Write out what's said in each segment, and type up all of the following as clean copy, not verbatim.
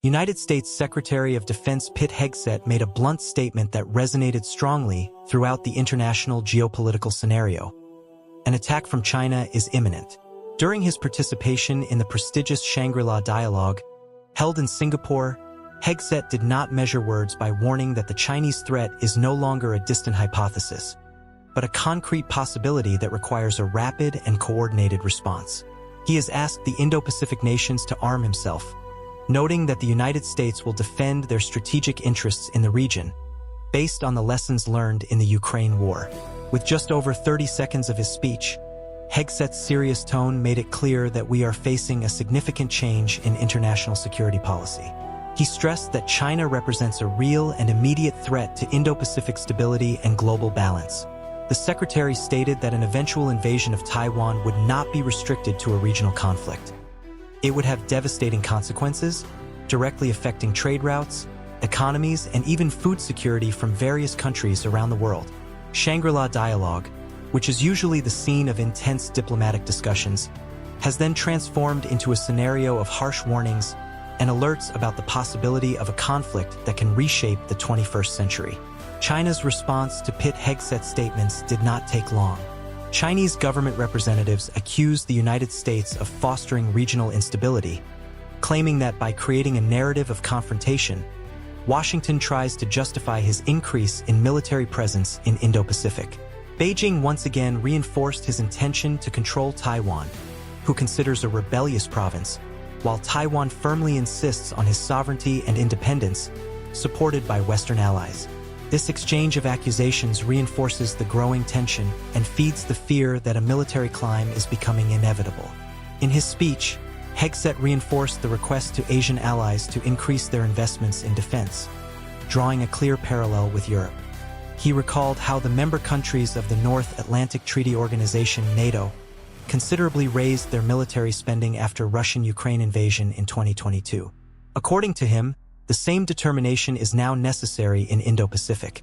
United States Secretary of Defense Pete Hegseth made a blunt statement that resonated strongly throughout the international geopolitical scenario. An attack from China is imminent. During his participation in the prestigious Shangri-La Dialogue, held in Singapore, Hegseth did not measure words by warning that the Chinese threat is no longer a distant hypothesis, but a concrete possibility that requires a rapid and coordinated response. He has asked the Indo-Pacific nations to arm himself, noting that the United States will defend their strategic interests in the region, based on the lessons learned in the Ukraine war. With just over 30 seconds of his speech, Hegseth's serious tone made it clear that we are facing a significant change in international security policy. He stressed that China represents a real and immediate threat to Indo-Pacific stability and global balance. The secretary stated that an eventual invasion of Taiwan would not be restricted to a regional conflict. It would have devastating consequences, directly affecting trade routes, economies, and even food security from various countries around the world. Shangri-La Dialogue, which is usually the scene of intense diplomatic discussions, has then transformed into a scenario of harsh warnings and alerts about the possibility of a conflict that can reshape the 21st century. China's response to Pete Hegseth's statements did not take long. Chinese government representatives accused the United States of fostering regional instability, claiming that by creating a narrative of confrontation, Washington tries to justify his increase in military presence in Indo-Pacific. Beijing once again reinforced his intention to control Taiwan, who considers a rebellious province, while Taiwan firmly insists on his sovereignty and independence, supported by Western allies. This exchange of accusations reinforces the growing tension and feeds the fear that a military climb is becoming inevitable. In his speech, Hegseth reinforced the request to Asian allies to increase their investments in defense, drawing a clear parallel with Europe. He recalled how the member countries of the North Atlantic Treaty Organization, NATO, considerably raised their military spending after Russian-Ukraine invasion in 2022. According to him, the same determination is now necessary in Indo-Pacific.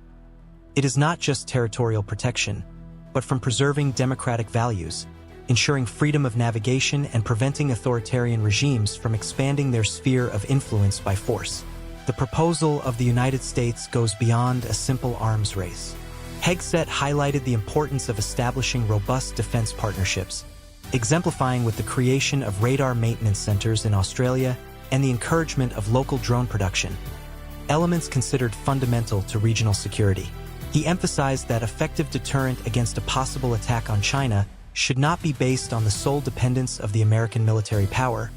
It is not just territorial protection, but from preserving democratic values, ensuring freedom of navigation and preventing authoritarian regimes from expanding their sphere of influence by force. The proposal of the United States goes beyond a simple arms race. Hegseth highlighted the importance of establishing robust defense partnerships, exemplifying with the creation of radar maintenance centers in Australia and the encouragement of local drone production, elements considered fundamental to regional security. He emphasized that effective deterrent against a possible attack on China should not be based on the sole dependence of the American military power,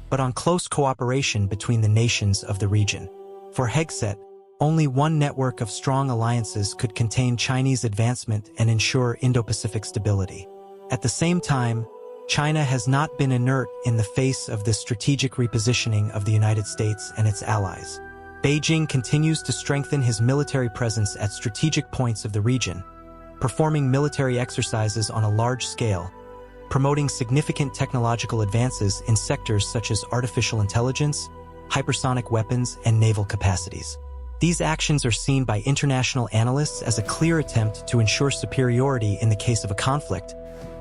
but on close cooperation between the nations of the region. For Hegseth, only one network of strong alliances could contain Chinese advancement and ensure Indo-Pacific stability. At the same time, China has not been inert in the face of this strategic repositioning of the United States and its allies. Beijing continues to strengthen his military presence at strategic points of the region, performing military exercises on a large scale, promoting significant technological advances in sectors such as artificial intelligence, hypersonic weapons, and naval capacities. These actions are seen by international analysts as a clear attempt to ensure superiority in the case of a conflict,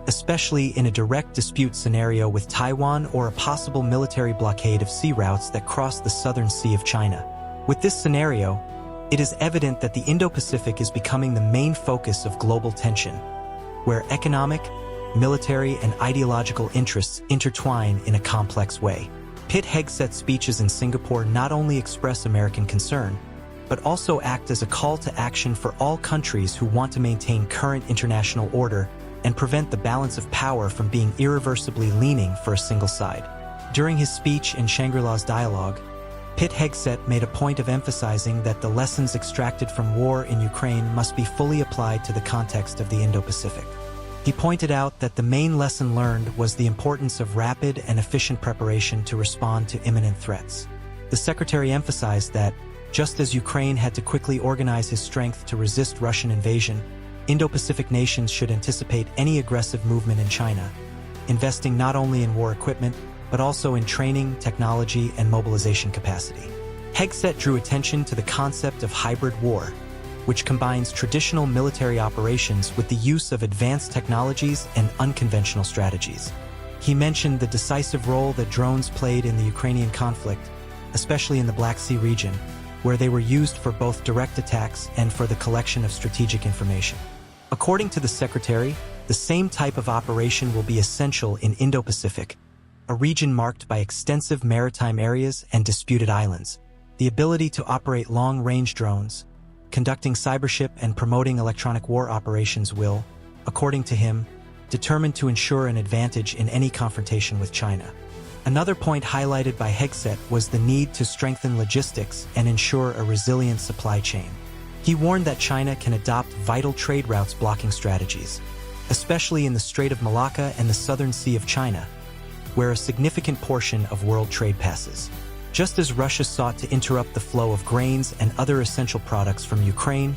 especially in a direct dispute scenario with Taiwan or a possible military blockade of sea routes that cross the southern sea of China. With this scenario, it is evident that the Indo-Pacific is becoming the main focus of global tension, where economic, military, and ideological interests intertwine in a complex way. Pete Hegseth's speeches in Singapore not only express American concern, but also act as a call to action for all countries who want to maintain current international order and prevent the balance of power from being irreversibly leaning for a single side. During his speech in Shangri-La's Dialogue, Pete Hegseth made a point of emphasizing that the lessons extracted from war in Ukraine must be fully applied to the context of the Indo-Pacific. He pointed out that the main lesson learned was the importance of rapid and efficient preparation to respond to imminent threats. The secretary emphasized that, just as Ukraine had to quickly organize his strength to resist Russian invasion, Indo-Pacific nations should anticipate any aggressive movement in China, investing not only in war equipment, but also in training, technology, and mobilization capacity. Hegseth drew attention to the concept of hybrid war, which combines traditional military operations with the use of advanced technologies and unconventional strategies. He mentioned the decisive role that drones played in the Ukrainian conflict, especially in the Black Sea region, where they were used for both direct attacks and for the collection of strategic information. According to the secretary, the same type of operation will be essential in Indo-Pacific, a region marked by extensive maritime areas and disputed islands. The ability to operate long-range drones, conducting cybership and promoting electronic war operations will, according to him, determined to ensure an advantage in any confrontation with China. Another point highlighted by Hegseth was the need to strengthen logistics and ensure a resilient supply chain. He warned that China can adopt vital trade routes blocking strategies, especially in the Strait of Malacca and the Southern Sea of China, where a significant portion of world trade passes. Just as Russia sought to interrupt the flow of grains and other essential products from Ukraine,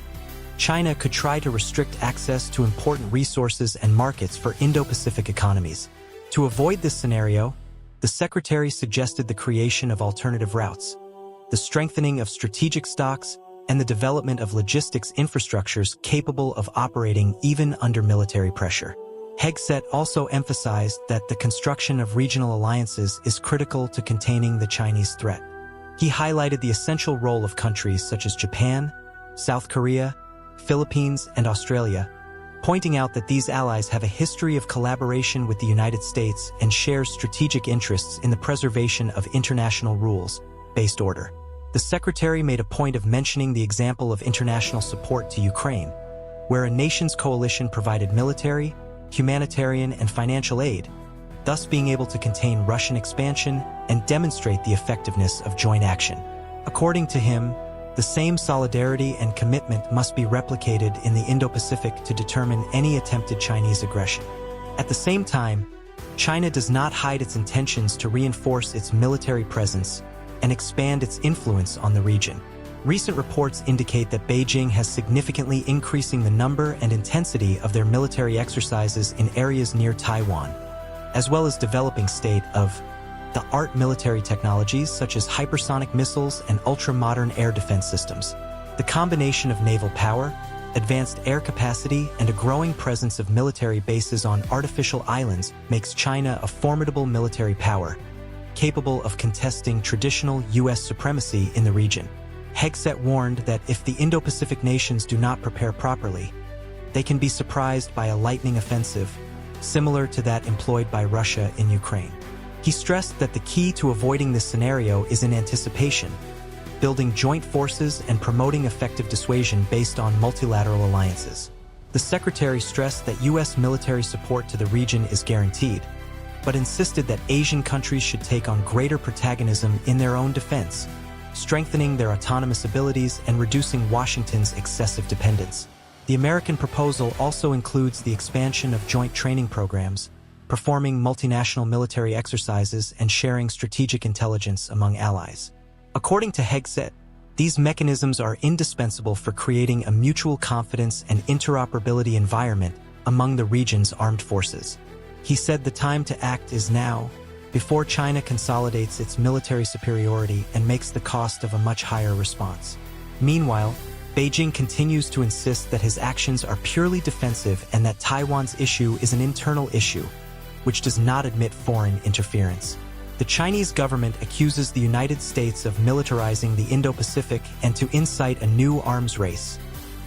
China could try to restrict access to important resources and markets for Indo-Pacific economies. To avoid this scenario, the secretary suggested the creation of alternative routes, the strengthening of strategic stocks, and the development of logistics infrastructures capable of operating even under military pressure. Hegseth also emphasized that the construction of regional alliances is critical to containing the Chinese threat. He highlighted the essential role of countries such as Japan, South Korea, Philippines, and Australia, pointing out that these allies have a history of collaboration with the United States and share strategic interests in the preservation of international rules-based order. The secretary made a point of mentioning the example of international support to Ukraine, where a nation's coalition provided military, humanitarian, and financial aid, thus being able to contain Russian expansion and demonstrate the effectiveness of joint action. According to him, the same solidarity and commitment must be replicated in the Indo-Pacific to determine any attempted Chinese aggression. At the same time, China does not hide its intentions to reinforce its military presence and expand its influence on the region. Recent reports indicate that Beijing has significantly increasing the number and intensity of their military exercises in areas near Taiwan, as well as developing state-of-the-art military technologies such as hypersonic missiles and ultra-modern air defense systems. The combination of naval power, advanced air capacity, and a growing presence of military bases on artificial islands makes China a formidable military power, capable of contesting traditional U.S. supremacy in the region. Hegseth warned that if the Indo-Pacific nations do not prepare properly, they can be surprised by a lightning offensive, similar to that employed by Russia in Ukraine. He stressed that the key to avoiding this scenario is in anticipation, building joint forces and promoting effective dissuasion based on multilateral alliances. The secretary stressed that U.S. military support to the region is guaranteed, but insisted that Asian countries should take on greater protagonism in their own defense, strengthening their autonomous abilities and reducing Washington's excessive dependence. The American proposal also includes the expansion of joint training programs, performing multinational military exercises, and sharing strategic intelligence among allies. According to Hegseth, these mechanisms are indispensable for creating a mutual confidence and interoperability environment among the region's armed forces. He said the time to act is now, before China consolidates its military superiority and makes the cost of a much higher response. Meanwhile, Beijing continues to insist that his actions are purely defensive and that Taiwan's issue is an internal issue, which does not admit foreign interference. The Chinese government accuses the United States of militarizing the Indo-Pacific and to incite a new arms race,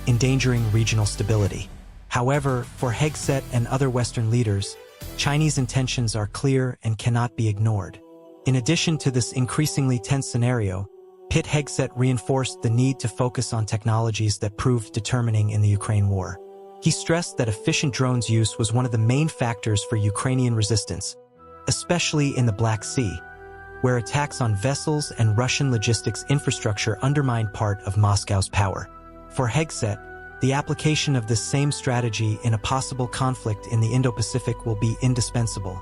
endangering regional stability. However, for Hegseth and other Western leaders, Chinese intentions are clear and cannot be ignored. In addition to this increasingly tense scenario, Pete Hegseth reinforced the need to focus on technologies that proved determining in the Ukraine war. He stressed that efficient drones use was one of the main factors for Ukrainian resistance, especially in the Black Sea, where attacks on vessels and Russian logistics infrastructure undermined part of Moscow's power. For Hegseth, the application of this same strategy in a possible conflict in the Indo-Pacific will be indispensable,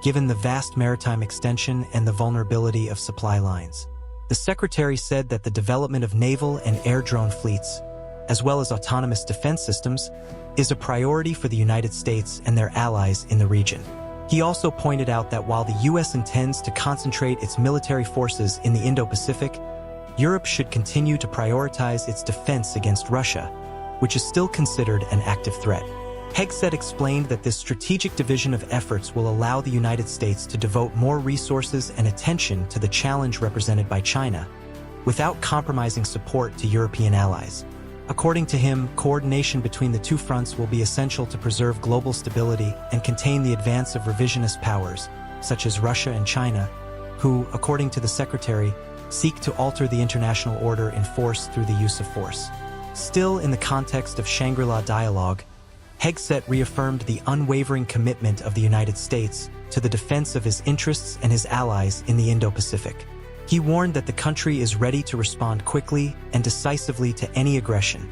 given the vast maritime extension and the vulnerability of supply lines. The secretary said that the development of naval and air drone fleets, as well as autonomous defense systems, is a priority for the United States and their allies in the region. He also pointed out that while the U.S. intends to concentrate its military forces in the Indo-Pacific, Europe should continue to prioritize its defense against Russia, which is still considered an active threat. Hegseth explained that this strategic division of efforts will allow the United States to devote more resources and attention to the challenge represented by China, without compromising support to European allies. According to him, coordination between the two fronts will be essential to preserve global stability and contain the advance of revisionist powers, such as Russia and China, who, according to the Secretary, seek to alter the international order in force through the use of force. Still in the context of Shangri-La dialogue, Hegseth reaffirmed the unwavering commitment of the United States to the defense of his interests and his allies in the Indo-Pacific. He warned that the country is ready to respond quickly and decisively to any aggression,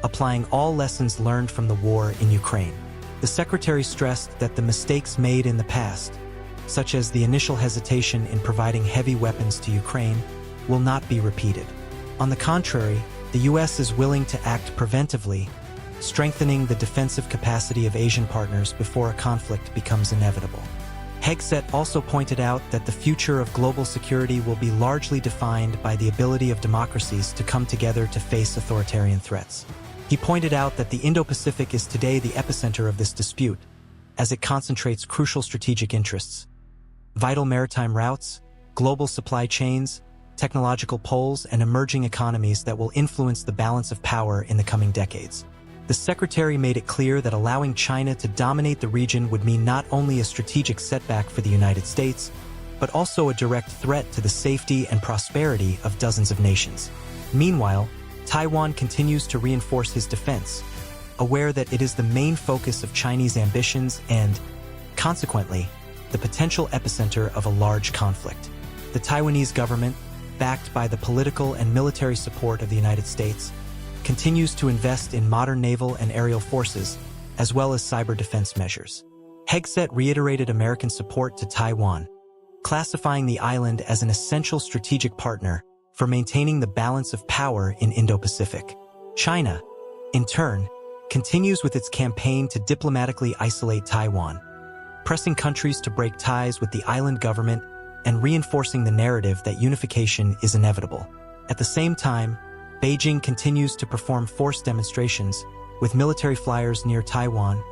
applying all lessons learned from the war in Ukraine. The Secretary stressed that the mistakes made in the past, such as the initial hesitation in providing heavy weapons to Ukraine, will not be repeated. On the contrary, the U.S. is willing to act preventively, strengthening the defensive capacity of Asian partners before a conflict becomes inevitable. Hegseth also pointed out that the future of global security will be largely defined by the ability of democracies to come together to face authoritarian threats. He pointed out that the Indo-Pacific is today the epicenter of this dispute, as it concentrates crucial strategic interests: vital maritime routes, global supply chains, technological poles, and emerging economies that will influence the balance of power in the coming decades. The Secretary made it clear that allowing China to dominate the region would mean not only a strategic setback for the United States, but also a direct threat to the safety and prosperity of dozens of nations. Meanwhile, Taiwan continues to reinforce his defense, aware that it is the main focus of Chinese ambitions and, consequently, the potential epicenter of a large conflict. The Taiwanese government, backed by the political and military support of the United States, continues to invest in modern naval and aerial forces, as well as cyber defense measures. Hegseth reiterated American support to Taiwan, classifying the island as an essential strategic partner for maintaining the balance of power in Indo-Pacific. China, in turn, continues with its campaign to diplomatically isolate Taiwan, pressing countries to break ties with the island government and reinforcing the narrative that unification is inevitable. At the same time, Beijing continues to perform force demonstrations, with military flyers near Taiwan,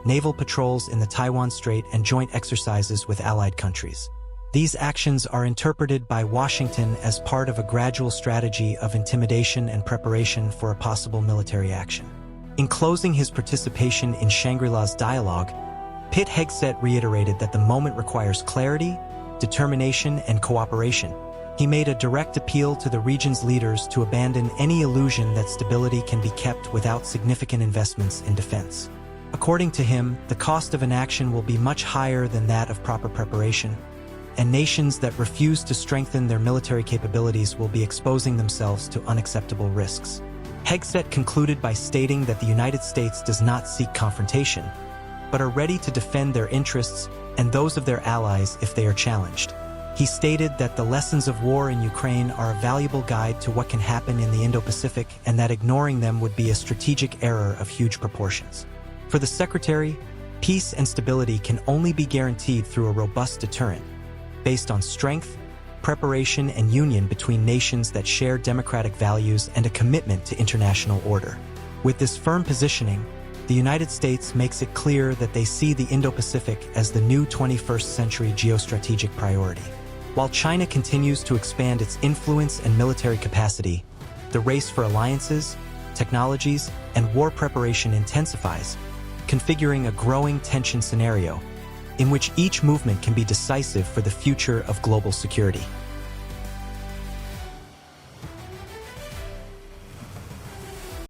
naval patrols in the Taiwan Strait, and joint exercises with allied countries. These actions are interpreted by Washington as part of a gradual strategy of intimidation and preparation for a possible military action. In closing his participation in Shangri-La's dialogue, Pete Hegseth reiterated that the moment requires clarity, determination, and cooperation. He made a direct appeal to the region's leaders to abandon any illusion that stability can be kept without significant investments in defense. According to him, the cost of inaction will be much higher than that of proper preparation, and nations that refuse to strengthen their military capabilities will be exposing themselves to unacceptable risks. Hegseth concluded by stating that the United States does not seek confrontation, but are ready to defend their interests and those of their allies if they are challenged. He stated that the lessons of war in Ukraine are a valuable guide to what can happen in the Indo-Pacific, and that ignoring them would be a strategic error of huge proportions. For the Secretary, peace and stability can only be guaranteed through a robust deterrent, based on strength, preparation, and union between nations that share democratic values and a commitment to international order. With this firm positioning, the United States makes it clear that they see the Indo-Pacific as the new 21st century geostrategic priority. While China continues to expand its influence and military capacity, the race for alliances, technologies, and war preparation intensifies, configuring a growing tension scenario in which each movement can be decisive for the future of global security.